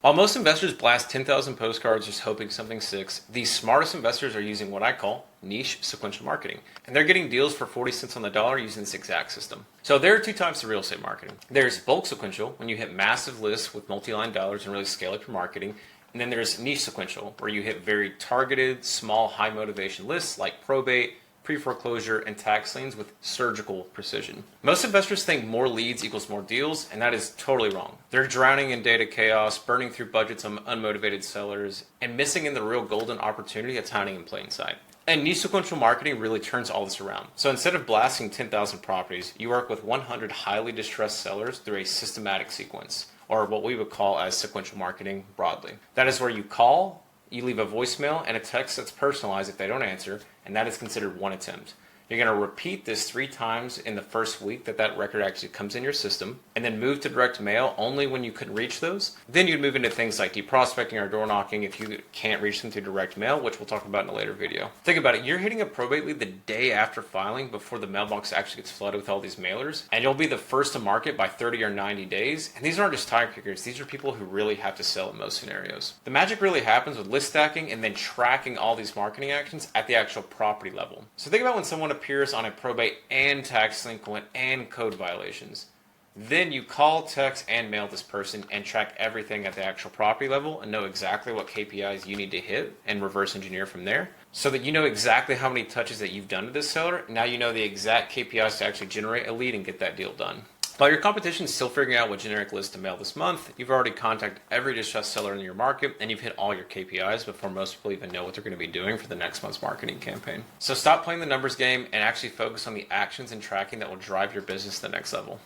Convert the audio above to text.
While most investors blast 10,000 postcards just hoping something sticks, the smartest investors are using what I call niche sequential marketing. And they're getting deals for 40 cents on the dollar using this exact system. So there are two types of real estate marketing. There's bulk sequential, when you hit massive lists with multi-line dollars and really scale up your marketing. And then there's niche sequential, where you hit very targeted, small, high motivation lists like probate, pre-foreclosure, and tax liens with surgical precision. Most investors think more leads equals more deals, and that is totally wrong. They're drowning in data chaos, burning through budgets on unmotivated sellers, and missing in the real golden opportunity that's hiding in plain sight. And niche sequential marketing really turns all this around. So instead of blasting 10,000 properties, you work with 100 highly distressed sellers through a systematic sequence, or what we would call as sequential marketing broadly. That is where you call, you leave a voicemail and a text that's personalized if they don't answer, and that is considered one attempt. You're going to repeat this 3 times in the first week that record actually comes in your system, and then move to direct mail only when you couldn't reach those. Then you'd move into things like deprospecting or door knocking if you can't reach them through direct mail, which we'll talk about in a later video. Think about it, you're hitting a probate lead the day after filing before the mailbox actually gets flooded with all these mailers, and you'll be the first to market by 30 or 90 days. And these aren't just tire kickers, these are people who really have to sell in most scenarios. The magic really happens with list stacking and then tracking all these marketing actions at the actual property level. So think about when someone appears on a probate and tax delinquent and code violations. Then you call, text, and mail this person and track everything at the actual property level and know exactly what KPIs you need to hit and reverse engineer from there so that you know exactly how many touches that you've done to this seller. Now you know the exact KPIs to actually generate a lead and get that deal done. While your competition is still figuring out what generic list to mail this month, you've already contacted every distressed seller in your market and you've hit all your KPIs before most people even know what they're going to be doing for the next month's marketing campaign. So stop playing the numbers game and actually focus on the actions and tracking that will drive your business to the next level.